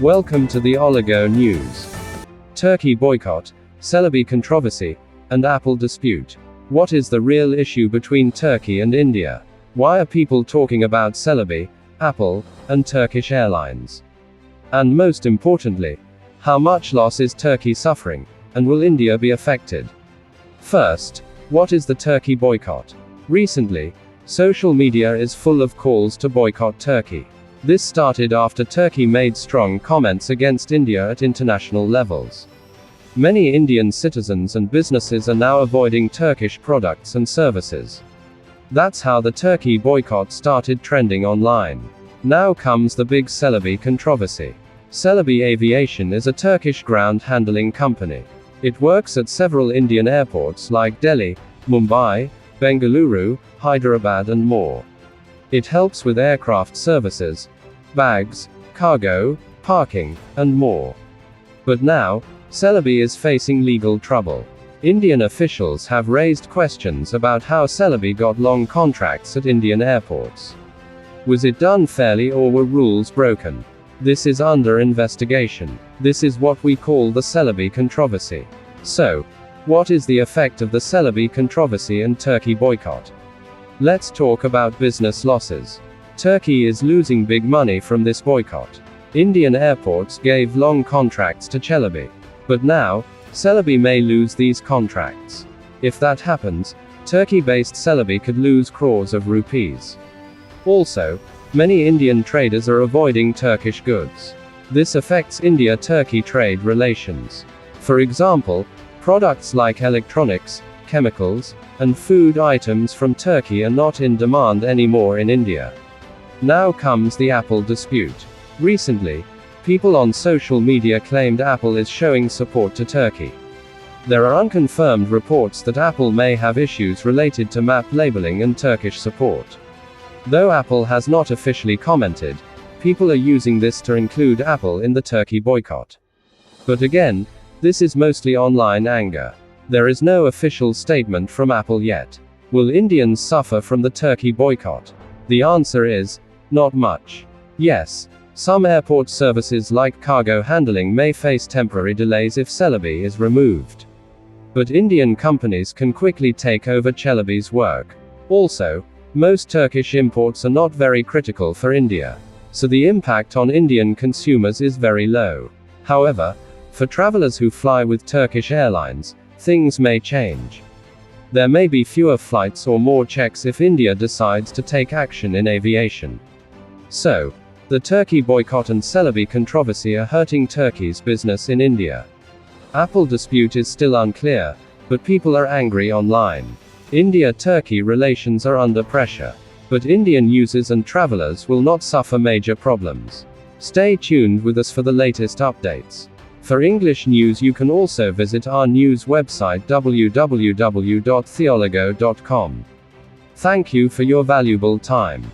Welcome to the Oligo News. Turkey boycott, Celebi controversy, and Apple dispute. What is the real issue between Turkey and India? Why are people talking about Celebi, Apple, and Turkish Airlines? And most importantly, how much loss is Turkey suffering, and will India be affected? First, what is the Turkey boycott? Recently, social media is full of calls to boycott Turkey. This started after Turkey made strong comments against India at international levels. Many Indian citizens and businesses are now avoiding Turkish products and services. That's how the Turkey boycott started trending online. Now comes the big Celebi controversy. Celebi Aviation is a Turkish ground handling company. It works at several Indian airports like Delhi, Mumbai, Bengaluru, Hyderabad and more. It helps with aircraft services, bags, cargo, parking, and more. But now, Celebi is facing legal trouble. Indian officials have raised questions about how Celebi got long contracts at Indian airports. Was it done fairly or were rules broken? This is under investigation. This is what we call the Celebi controversy. So, what is the effect of the Celebi controversy and Turkey boycott? Let's talk about business losses. Turkey is losing big money from this boycott. Indian airports gave long contracts to Celebi. But now, Celebi may lose these contracts. If that happens, Turkey-based Celebi could lose crores of rupees. Also, many Indian traders are avoiding Turkish goods. This affects India-Turkey trade relations. For example, products like electronics, chemicals, and food items from Turkey are not in demand anymore in India. Now comes the Apple dispute. Recently, people on social media claimed Apple is showing support to Turkey. There are unconfirmed reports that Apple may have issues related to map labeling and Turkish support. Though Apple has not officially commented, people are using this to include Apple in the Turkey boycott. But again, this is mostly online anger. There is no official statement from Apple yet. Will Indians suffer from the Turkey boycott? The answer is, not much. Yes, some airport services like cargo handling may face temporary delays if Celebi is removed. But Indian companies can quickly take over Celebi's work. Also, most Turkish imports are not very critical for India, so the impact on Indian consumers is very low. However, for travelers who fly with Turkish Airlines, things may change. There may be fewer flights or more checks if India decides to take action in aviation. So, the Turkey boycott and Celebi controversy are hurting Turkey's business in India. Apple dispute is still unclear, but people are angry online. India-Turkey relations are under pressure. But Indian users and travelers will not suffer major problems. Stay tuned with us for the latest updates. For English news you can also visit our news website www.theoligo.com. Thank you for your valuable time.